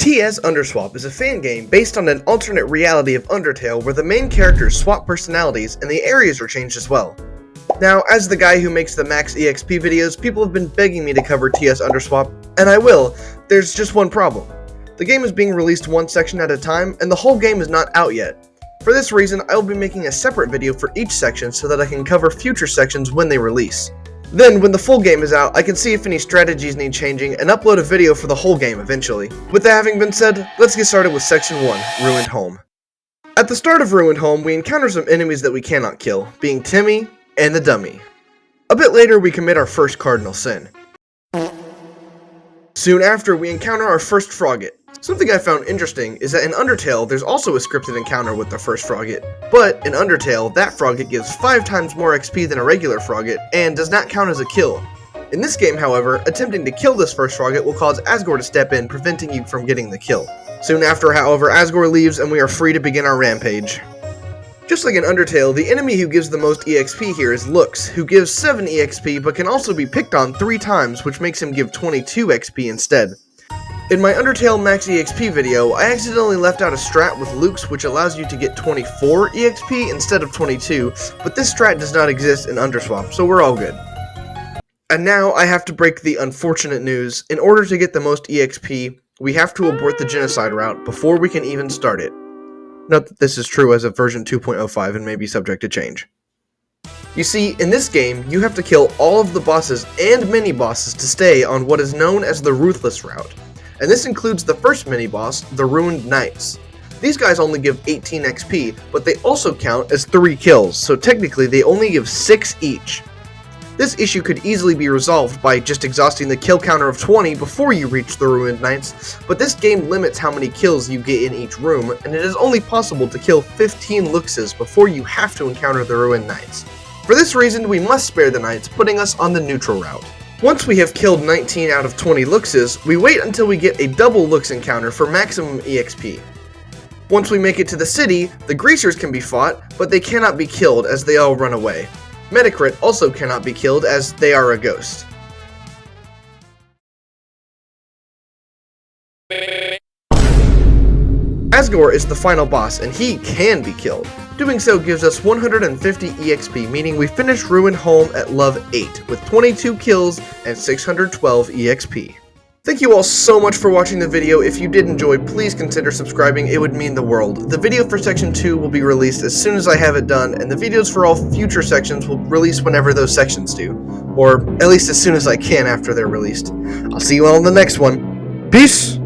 TS Underswap is a fan game based on an alternate reality of Undertale where the main characters swap personalities and the areas are changed as well. Now, as the guy who makes the max EXP videos, people have been begging me to cover TS Underswap, and I will. There's just one problem. The game is being released one section at a time, and the whole game is not out yet. For this reason, I will be making a separate video for each section so that I can cover future sections when they release. Then, when the full game is out, I can see if any strategies need changing and upload a video for the whole game eventually. With that having been said, let's get started with Section 1, Ruined Home. At the start of Ruined Home, we encounter some enemies that we cannot kill, being Timmy and the Dummy. A bit later, we commit our first cardinal sin. Soon after, we encounter our first Frogget. Something I found interesting is that in Undertale, there's also a scripted encounter with the first Frogget, but in Undertale, that Frogget gives 5 times more XP than a regular Frogget, and does not count as a kill. In this game, however, attempting to kill this first Frogget will cause Asgore to step in, preventing you from getting the kill. Soon after, however, Asgore leaves and we are free to begin our rampage. Just like in Undertale, the enemy who gives the most EXP here is Lux, who gives 7 EXP but can also be picked on 3 times, which makes him give 22 XP instead. In my Undertale Max EXP video, I accidentally left out a strat with Lux which allows you to get 24 EXP instead of 22, but this strat does not exist in Underswap, so we're all good. And now I have to break the unfortunate news. In order to get the most EXP, we have to abort the genocide route before we can even start it. Note that this is true as of version 2.05 and may be subject to change. You see, in this game, you have to kill all of the bosses and mini-bosses to stay on what is known as the Ruthless route. And this includes the first mini-boss, the Ruined Knights. These guys only give 18 XP, but they also count as 3 kills, so technically they only give 6 each. This issue could easily be resolved by just exhausting the kill counter of 20 before you reach the Ruined Knights, but this game limits how many kills you get in each room, and it is only possible to kill 15 Luxes before you have to encounter the Ruined Knights. For this reason, we must spare the Knights, putting us on the neutral route. Once we have killed 19 out of 20 Luxes, we wait until we get a double Lux encounter for maximum EXP. Once we make it to the city, the Greasers can be fought, but they cannot be killed as they all run away. Metacrit also cannot be killed as they are a ghost. Asgore is the final boss and he can be killed. Doing so gives us 150 EXP, meaning we finish Ruined Home at level 8 with 22 kills and 612 EXP. Thank you all so much for watching the video. If you did enjoy, please consider subscribing, it would mean the world. The video for section 2 will be released as soon as I have it done, and the videos for all future sections will release whenever those sections do. Or at least as soon as I can after they're released. I'll see you all in the next one. Peace!